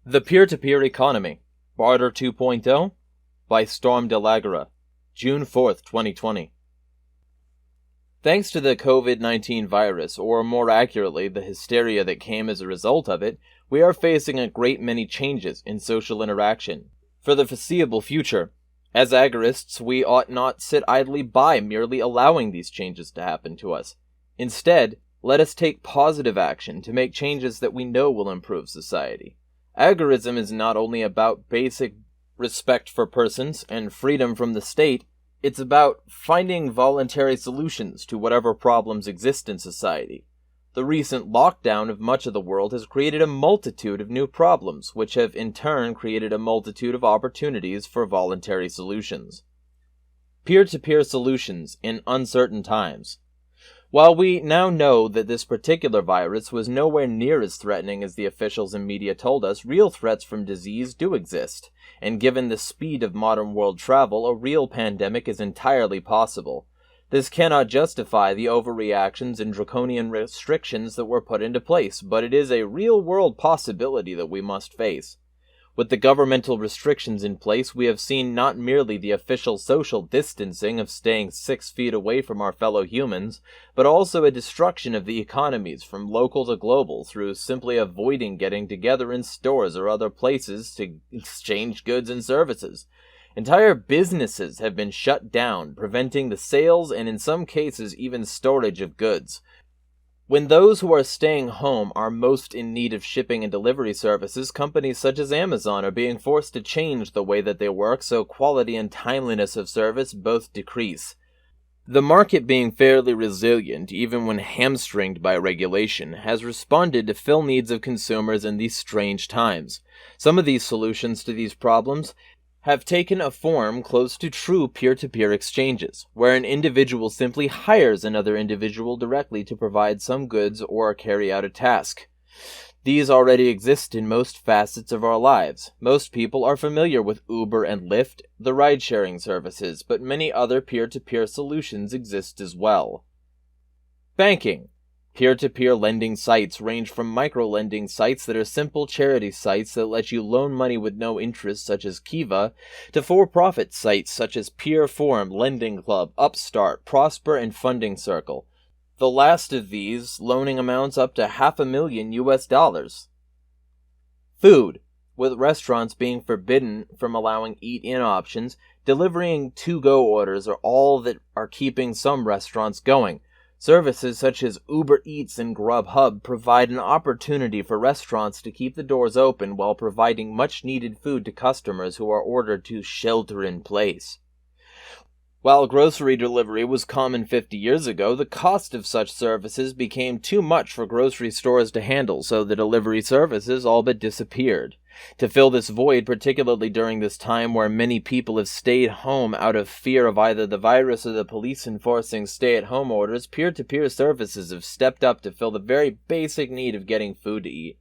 The Peer-to-Peer Economy, Barter 2.0, by Storm Delagora, June 4th, 2020. Thanks to the COVID-19 virus, or more accurately, the hysteria that came as a result of it, we are facing a great many changes in social interaction. For the foreseeable future, as agorists, we ought not sit idly by merely allowing these changes to happen to us. Instead, let us take positive action to make changes that we know will improve society. Agorism is not only about basic respect for persons and freedom from the state, it's about finding voluntary solutions to whatever problems exist in society. The recent lockdown of much of the world has created a multitude of new problems, which have in turn created a multitude of opportunities for voluntary solutions. Peer-to-peer solutions in uncertain times. While we now know that this particular virus was nowhere near as threatening as the officials and media told us, real threats from disease do exist, and given the speed of modern world travel, a real pandemic is entirely possible. This cannot justify the overreactions and draconian restrictions that were put into place, but it is a real-world possibility that we must face. With the governmental restrictions in place, we have seen not merely the official social distancing of staying 6 feet away from our fellow humans, but also a destruction of the economies from local to global through simply avoiding getting together in stores or other places to exchange goods and services. Entire businesses have been shut down, preventing the sales and in some cases even storage of goods. When those who are staying home are most in need of shipping and delivery services, companies such as Amazon are being forced to change the way that they work so quality and timeliness of service both decrease. The market, being fairly resilient even when hamstringed by regulation, has responded to fill needs of consumers in these strange times. Some of these solutions to these problems have taken a form close to true peer-to-peer exchanges, where an individual simply hires another individual directly to provide some goods or carry out a task. These already exist in most facets of our lives. Most people are familiar with Uber and Lyft, the ride-sharing services, but many other peer-to-peer solutions exist as well. Banking. Peer-to-peer lending sites range from micro-lending sites that are simple charity sites that let you loan money with no interest, such as Kiva, to for-profit sites such as Peer Forum, Lending Club, Upstart, Prosper, and Funding Circle. The last of these loaning amounts up to $500,000 US. Food. With restaurants being forbidden from allowing eat-in options, delivering to-go orders are all that are keeping some restaurants going. Services such as Uber Eats and Grubhub provide an opportunity for restaurants to keep the doors open while providing much-needed food to customers who are ordered to shelter in place. While grocery delivery was common 50 years ago, the cost of such services became too much for grocery stores to handle, so the delivery services all but disappeared. To fill this void, particularly during this time where many people have stayed home out of fear of either the virus or the police enforcing stay-at-home orders, peer-to-peer services have stepped up to fill the very basic need of getting food to eat.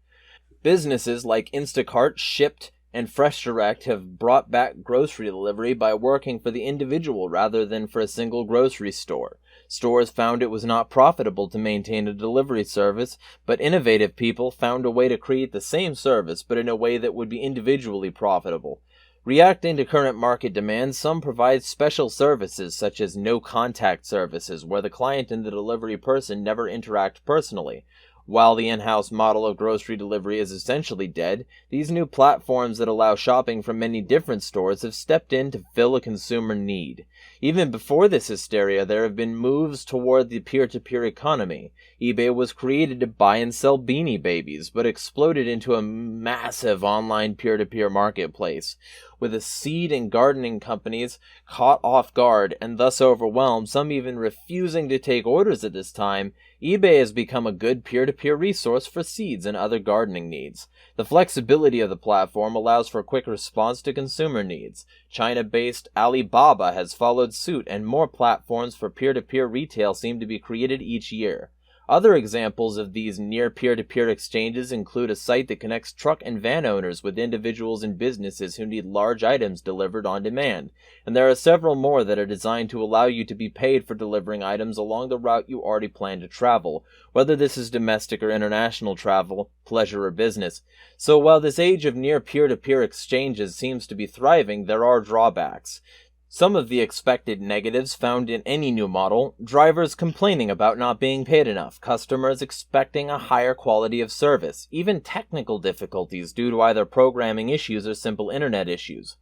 Businesses like Instacart, Shipt, and Fresh Direct have brought back grocery delivery by working for the individual rather than for a single grocery store. Stores found it was not profitable to maintain a delivery service, but innovative people found a way to create the same service, but in a way that would be individually profitable. Reacting to current market demands, some provide special services such as no-contact services, where the client and the delivery person never interact personally. While the in-house model of grocery delivery is essentially dead, these new platforms that allow shopping from many different stores have stepped in to fill a consumer need. Even before this hysteria, there have been moves toward the peer-to-peer economy. eBay was created to buy and sell Beanie Babies, but exploded into a massive online peer-to-peer marketplace. With the seed and gardening companies caught off guard and thus overwhelmed, some even refusing to take orders at this time, eBay has become a good peer-to-peer resource for seeds and other gardening needs. The flexibility of the platform allows for quick response to consumer needs. China-based Alibaba has followed suit, and more platforms for peer-to-peer retail seem to be created each year. Other examples of these near peer-to-peer exchanges include a site that connects truck and van owners with individuals and businesses who need large items delivered on demand, and there are several more that are designed to allow you to be paid for delivering items along the route you already plan to travel, whether this is domestic or international travel, pleasure or business. So while this age of near peer-to-peer exchanges seems to be thriving, there are drawbacks. Some of the expected negatives found in any new model: drivers complaining about not being paid enough, customers expecting a higher quality of service, even technical difficulties due to either programming issues or simple internet issues.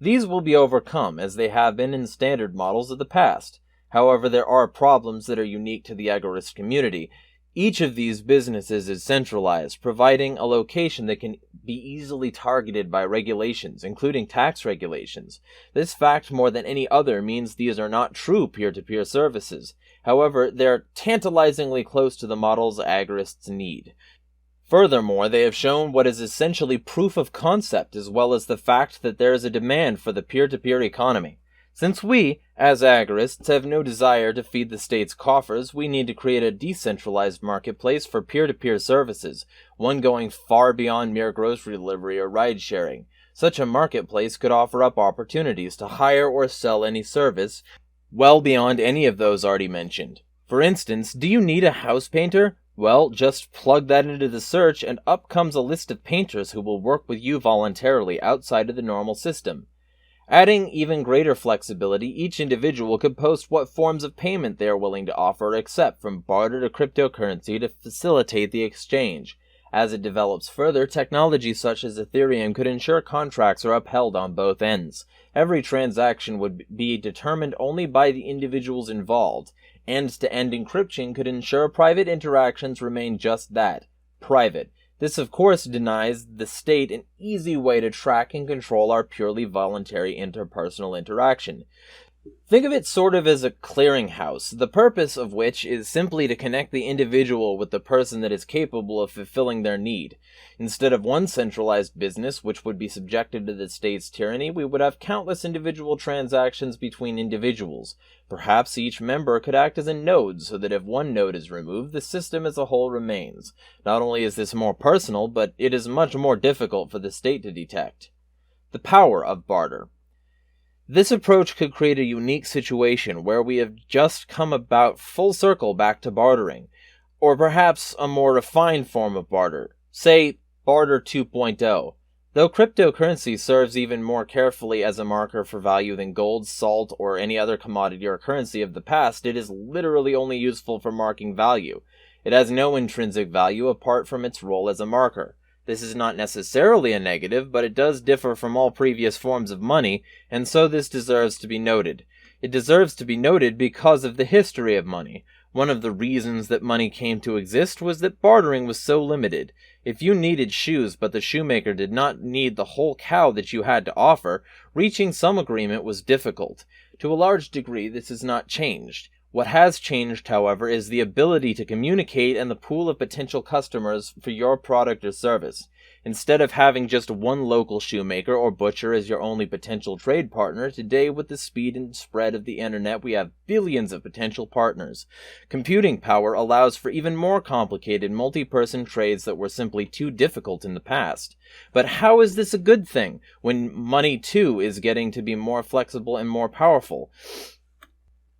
These will be overcome, as they have been in standard models of the past. However, there are problems that are unique to the Agorist community. Each of these businesses is centralized, providing a location that can be easily targeted by regulations, including tax regulations. This fact, more than any other, means these are not true peer-to-peer services. However, they're tantalizingly close to the models Agorists need. Furthermore, they have shown what is essentially proof of concept, as well as the fact that there is a demand for the peer-to-peer economy. Since we, as Agorists, have no desire to feed the state's coffers, we need to create a decentralized marketplace for peer-to-peer services, one going far beyond mere grocery delivery or ride-sharing. Such a marketplace could offer up opportunities to hire or sell any service, well beyond any of those already mentioned. For instance, do you need a house painter? Well, just plug that into the search and up comes a list of painters who will work with you voluntarily outside of the normal system. Adding even greater flexibility, each individual could post what forms of payment they are willing to offer or accept, from barter to cryptocurrency, to facilitate the exchange. As it develops further, technology such as Ethereum could ensure contracts are upheld on both ends. Every transaction would be determined only by the individuals involved. End-to-end encryption could ensure private interactions remain just that, private. This, of course, denies the state an easy way to track and control our purely voluntary interpersonal interaction. Think of it sort of as a clearinghouse, the purpose of which is simply to connect the individual with the person that is capable of fulfilling their need. Instead of one centralized business, which would be subjected to the state's tyranny, we would have countless individual transactions between individuals. Perhaps each member could act as a node, so that if one node is removed, the system as a whole remains. Not only is this more personal, but it is much more difficult for the state to detect. The power of barter. This approach could create a unique situation where we have just come about full circle back to bartering, or perhaps a more refined form of barter, say Barter 2.0. Though cryptocurrency serves even more carefully as a marker for value than gold, salt, or any other commodity or currency of the past, it is literally only useful for marking value. It has no intrinsic value apart from its role as a marker. This is not necessarily a negative, but it does differ from all previous forms of money, and so this deserves to be noted. It deserves to be noted because of the history of money. One of the reasons that money came to exist was that bartering was so limited. If you needed shoes, but the shoemaker did not need the whole cow that you had to offer, reaching some agreement was difficult. To a large degree, this has not changed. What has changed, however, is the ability to communicate and the pool of potential customers for your product or service. Instead of having just one local shoemaker or butcher as your only potential trade partner, today with the speed and spread of the internet we have billions of potential partners. Computing power allows for even more complicated multi-person trades that were simply too difficult in the past. But how is this a good thing, when money too is getting to be more flexible and more powerful?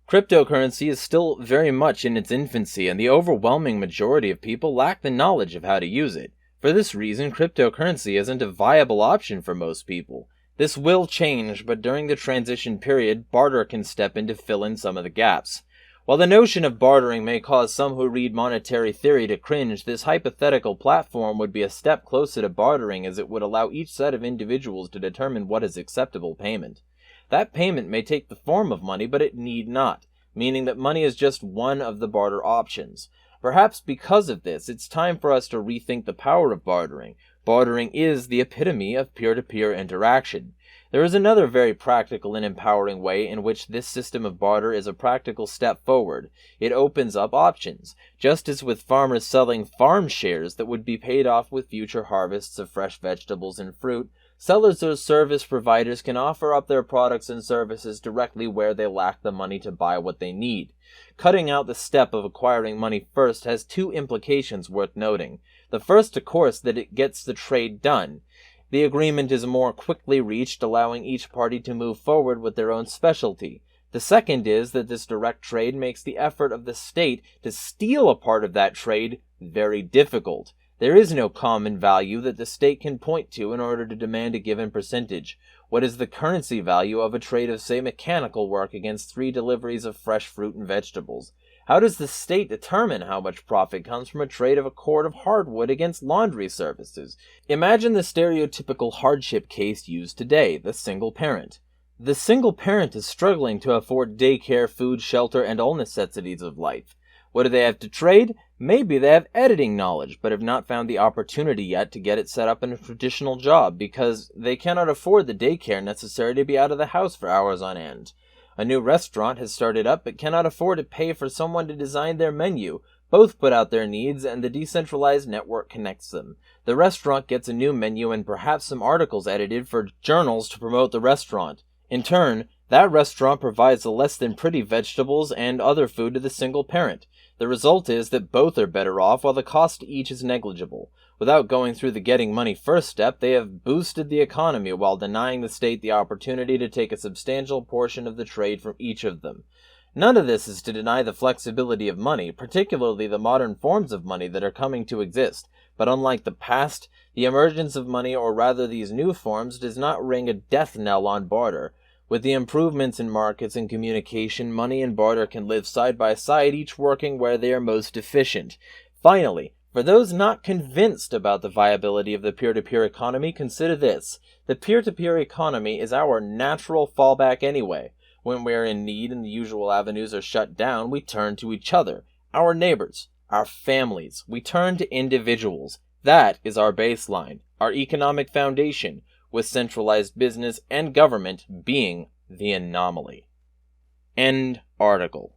Cryptocurrency is still very much in its infancy, and the overwhelming majority of people lack the knowledge of how to use it. For this reason, cryptocurrency isn't a viable option for most people. This will change, but during the transition period, barter can step in to fill in some of the gaps. While the notion of bartering may cause some who read monetary theory to cringe, this hypothetical platform would be a step closer to bartering, as it would allow each set of individuals to determine what is acceptable payment. That payment may take the form of money, but it need not, meaning that money is just one of the barter options. Perhaps because of this, it's time for us to rethink the power of bartering. Bartering is the epitome of peer-to-peer interaction. There is another very practical and empowering way in which this system of barter is a practical step forward. It opens up options, just as with farmers selling farm shares that would be paid off with future harvests of fresh vegetables and fruit. Sellers or service providers can offer up their products and services directly where they lack the money to buy what they need. Cutting out the step of acquiring money first has two implications worth noting. The first, of course, that it gets the trade done. The agreement is more quickly reached, allowing each party to move forward with their own specialty. The second is that this direct trade makes the effort of the state to steal a part of that trade very difficult. There is no common value that the state can point to in order to demand a given percentage. What is the currency value of a trade of, say, mechanical work against 3 deliveries of fresh fruit and vegetables? How does the state determine how much profit comes from a trade of a cord of hardwood against laundry services? Imagine the stereotypical hardship case used today, the single parent. The single parent is struggling to afford daycare, food, shelter, and all necessities of life. What do they have to trade? Maybe they have editing knowledge, but have not found the opportunity yet to get it set up in a traditional job because they cannot afford the daycare necessary to be out of the house for hours on end. A new restaurant has started up but cannot afford to pay for someone to design their menu. Both put out their needs and the decentralized network connects them. The restaurant gets a new menu and perhaps some articles edited for journals to promote the restaurant. In turn, that restaurant provides the less than pretty vegetables and other food to the single parent. The result is that both are better off while the cost to each is negligible. Without going through the getting money first step, they have boosted the economy while denying the state the opportunity to take a substantial portion of the trade from each of them. None of this is to deny the flexibility of money, particularly the modern forms of money that are coming to exist. But unlike the past, the emergence of money, or rather these new forms, does not ring a death knell on barter. With the improvements in markets and communication, money and barter can live side by side, each working where they are most efficient. Finally, for those not convinced about the viability of the peer-to-peer economy, consider this. The peer-to-peer economy is our natural fallback anyway. When we are in need and the usual avenues are shut down, we turn to each other, our neighbors, our families. We turn to individuals. That is our baseline, our economic foundation, with centralized business and government being the anomaly. End article.